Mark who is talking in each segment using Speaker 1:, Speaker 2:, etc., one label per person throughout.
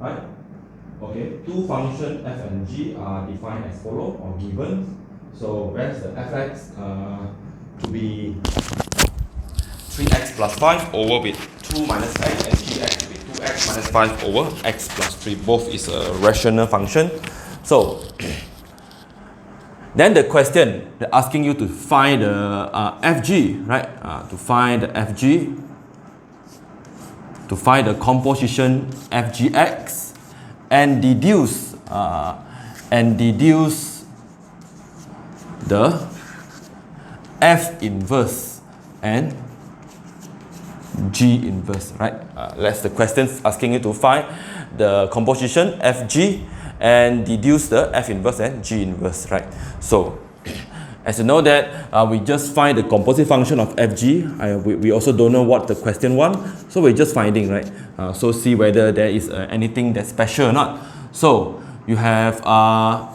Speaker 1: right? Okay, two functions f and g are defined as follow or given. So where's the fx to be 3x plus 5 over with 2 minus x, and gx to be 2x minus 5 over x plus 3. Both is a rational function. So then the question, they're asking you to find the fg, right? To find the fg, to find the composition fgx, and deduce the f inverse and g inverse, right? That's the question asking you to find the composition fg and deduce the f inverse and g inverse, right? So as you know that we just find the composite function of fg. We also don't know what the question wants, so we're just finding, right? So see whether there is anything that's special or not. So you have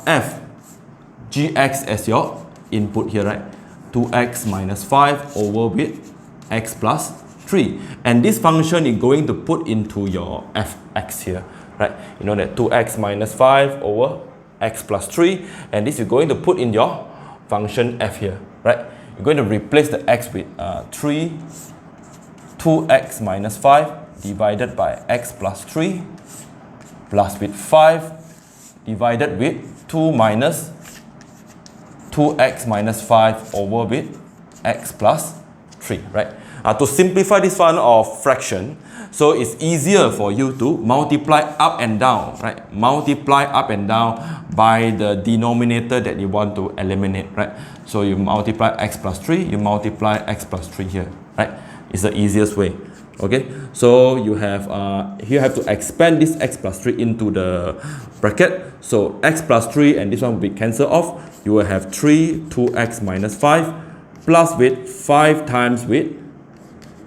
Speaker 1: f gx as your input here, right? 2x minus 5 over with x plus 3, and this function is going to put into your fx here, right? You know that 2x minus 5 over x plus 3, and this is going to put in your function f here, right? You're going to replace the x with 2x minus 5 divided by x plus 3 plus with 5 divided with 2 minus 2x minus 5 over with x plus 3, right? To simplify this one of fraction, so it's easier for you to multiply up and down, right? Multiply up and down by the denominator that you want to eliminate, right? So you multiply x plus 3, you multiply x plus 3 here, right? It's the easiest way. Okay, so you have here have to expand this x plus 3 into the bracket. So x plus 3 and this one will be cancelled off. You will have 2x minus 5 plus with 5 times with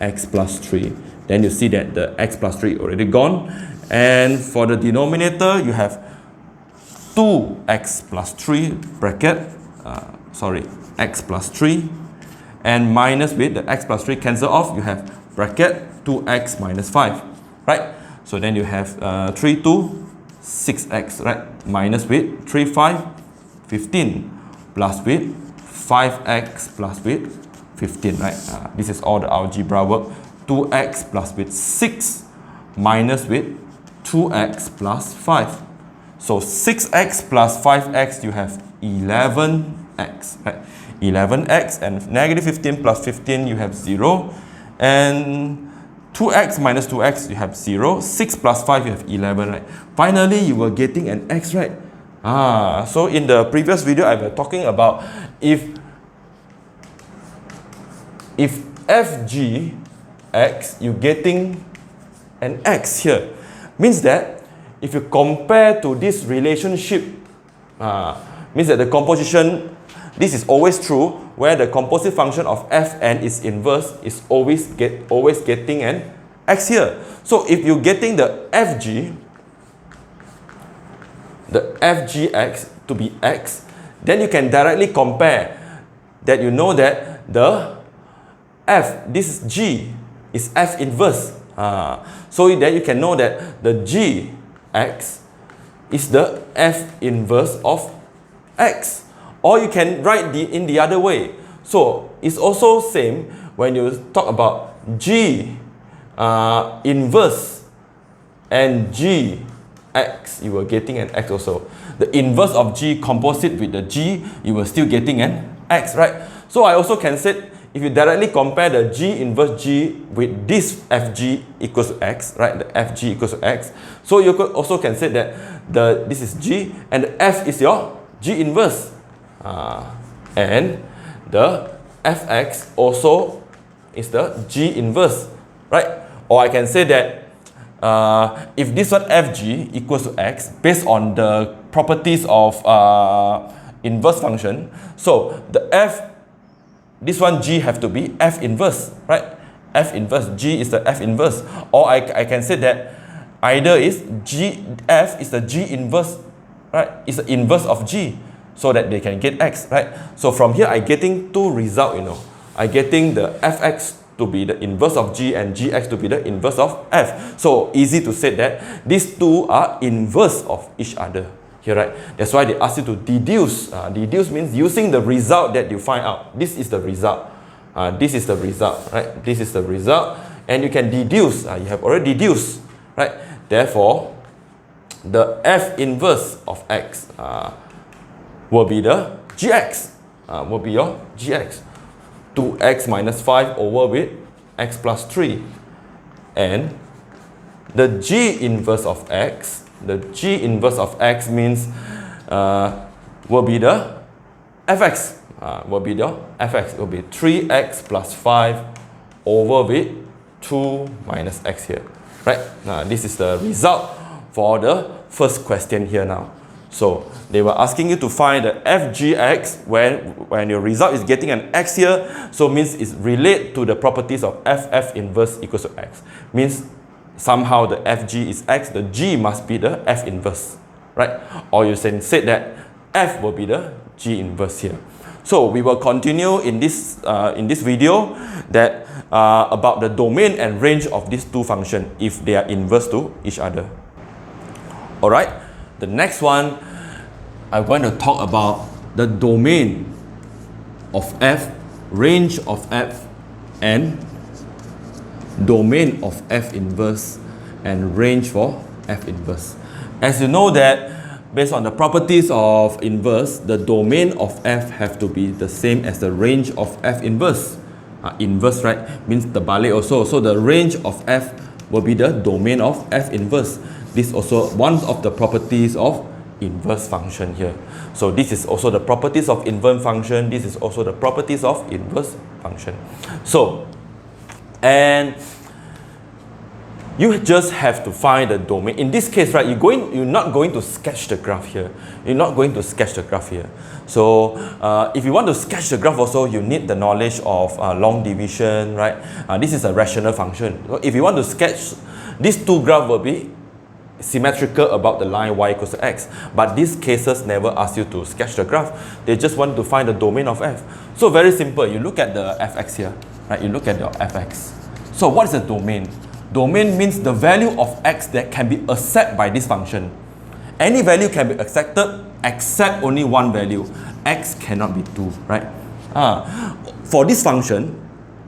Speaker 1: x plus 3. Then you see that the x plus 3 already gone. And for the denominator, you have 2x plus 3 bracket, x plus 3. And minus with the x plus 3 cancel off, you have bracket 2x minus 5, right? So then you have 3, 2, 6x, right? Minus with 3, 5, 15 plus with 5x plus with 15, right? This is all the algebra work. 2x plus with 6 minus with 2x plus 5. So 6x plus 5x, you have 11x, right? 11x, and negative 15 plus 15, you have 0. And 2x minus 2x, you have 0. 6 plus 5, you have 11, right? Finally, you were getting an x, right? So in the previous video, I was talking about if fg x, you're getting an x here. Means that if you compare to this relationship, means that the composition, this is always true, where the composite function of f and its inverse is always getting an x here. So if you're getting the fgx to be x, then you can directly compare that. You know that the f, this is g, is f inverse. So then you can know that the gx is the f inverse of x. Or you can write in the other way. So it's also same when you talk about g inverse and gx, you were getting an x also. The inverse of g composite with the g, you were still getting an x, right? So I also can say, if you directly compare the g inverse g with this fg equals to x, right? The fg equals to x. So you could also can say that this is g and the f is your g inverse. And the fx also is the g inverse, right? Or I can say that if this one fg equals to x based on the properties of inverse function, so the this one g have to be f inverse, right? F inverse, g is the f inverse. Or I can say that either is f is the g inverse, right? It's the inverse of g, so that they can get x, right? So from here I getting two results, you know. I getting the fx to be the inverse of g and gx to be the inverse of f. So easy to say that these two are inverse of each other here, right? That's why they ask you to deduce. Deduce means using the result that you find out. This is the result. This is the result, right? This is the result, and you can deduce. You have already deduced, right? Therefore, the f inverse of x will be the gx. Will be your gx. 2x minus 5 over with x plus 3. And the g inverse of x, the g inverse of x means will be the fx. Will be the fx. Will be 3x plus 5 over with 2 minus x here. Right? This is the result for the first question here now. So they were asking you to find the fgx when your result is getting an x here, so means it's relate to the properties of f inverse equals to x. Means somehow the fg is x, the g must be the f inverse, right? Or you can say that f will be the g inverse here. So we will continue in this video that about the domain and range of these two functions if they are inverse to each other. Alright, the next one, I'm going to talk about the domain of f, range of f, and domain of f inverse and range for f inverse. As you know that based on the properties of inverse, the domain of f have to be the same as the range of f inverse. Inverse, right, means the terbalik also. So the range of f will be the domain of f inverse. This also one of the properties of inverse function here. So this is also the properties of inverse function. This is also the properties of inverse function. So, and you just have to find the domain. In this case, right, you're not going to sketch the graph here. You're not going to sketch the graph here. So if you want to sketch the graph also, you need the knowledge of long division, right? This is a rational function. So if you want to sketch, these two graphs will be symmetrical about the line y equals to x. But these cases never ask you to sketch the graph. They just want to find the domain of f. So very simple. You look at the fx here, right? You look at the fx. So what is the domain? Domain means the value of x that can be accepted by this function. Any value can be accepted except only one value. X cannot be 2, right? For this function,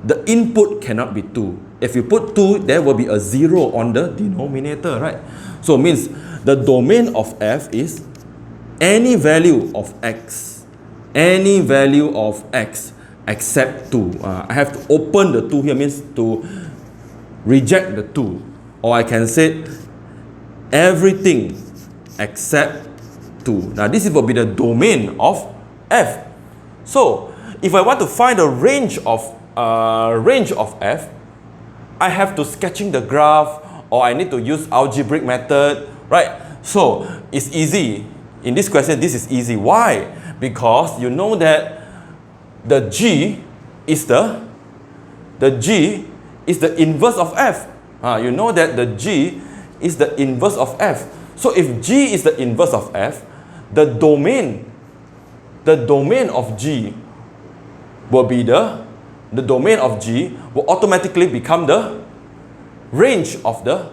Speaker 1: the input cannot be 2. If you put 2, there will be a 0 on the denominator, right? So it means the domain of f is any value of x. Any value of x except 2. I have to open the 2 here, means to reject the 2. Or I can say everything except 2. Now this will be the domain of f. So if I want to find the range of f, I have to sketching the graph, or I need to use algebraic method, right? So it's easy. In this question, this is easy. Why? Because you know that the g is the inverse of f. You know that the g is the inverse of f. So if g is the inverse of f, the domain of g will be the domain of g will automatically become the range of the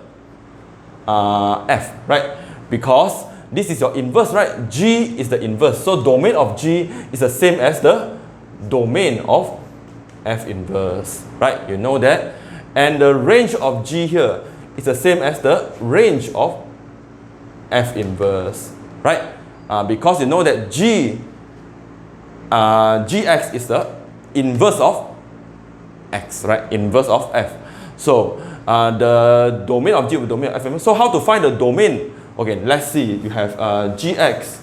Speaker 1: f, right? Because this is your inverse, right? G is the inverse. So domain of g is the same as the domain of f inverse, right? You know that. And the range of g here is the same as the range of f inverse, right? Because you know that gx is the inverse of x, right? Inverse of f. So the domain of g will be domain of f inverse. So how to find the domain? Okay, let's see. You have gx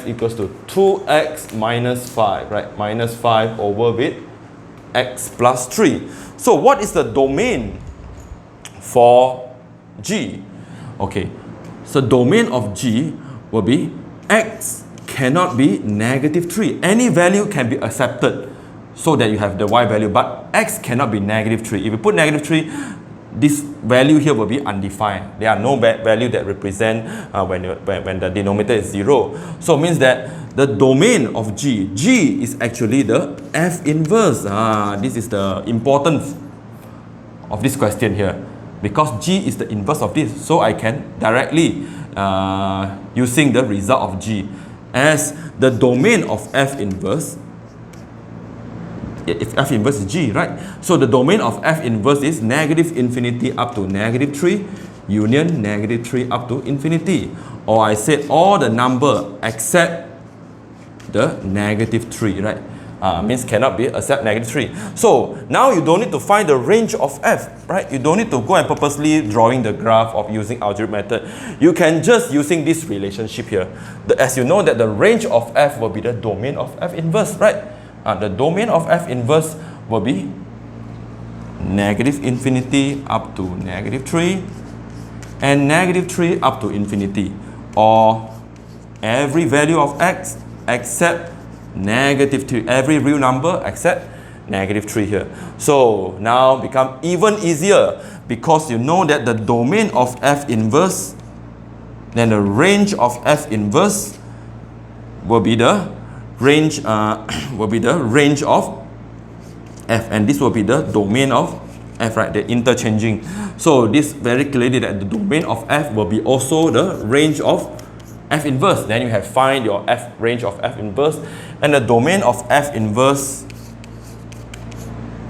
Speaker 1: equals to 2x minus 5, right? Minus 5 over with x plus 3. So what is the domain for g? Okay, so domain of g will be x cannot be negative 3. Any value can be accepted so that you have the y value, but x cannot be negative 3. If you put negative 3, this value here will be undefined. There are no value that represent when the denominator is 0. So it means that the domain of G is actually the F inverse. This is the importance of this question here, because G is the inverse of this. So I can directly using the result of G as the domain of F inverse. If F inverse is G, right? So the domain of F inverse is negative infinity up to negative 3 union negative 3 up to infinity. Or I said all the number except the negative 3, right? Means cannot be except negative 3. So now you don't need to find the range of F, right? You don't need to go and purposely drawing the graph of using algebraic method. You can just using this relationship here. As you know that the range of F will be the domain of F inverse, right? The domain of F inverse will be negative infinity up to negative 3 and negative 3 up to infinity, or every value of x except negative 3, every real number except negative 3 here. So now become even easier, because you know that the domain of F inverse, then the range of F inverse will be the range of F, and this will be the domain of F, right? They're interchanging. So this very clearly that the domain of F will be also the range of F inverse. Then you have find your range of F inverse, and the domain of F inverse,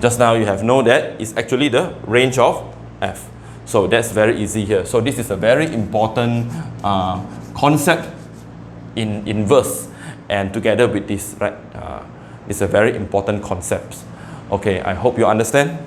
Speaker 1: just now you have know that is actually the range of F. So that's very easy here. So this is a very important concept in inverse. And together with this, right, it's a very important concept. Okay, I hope you understand.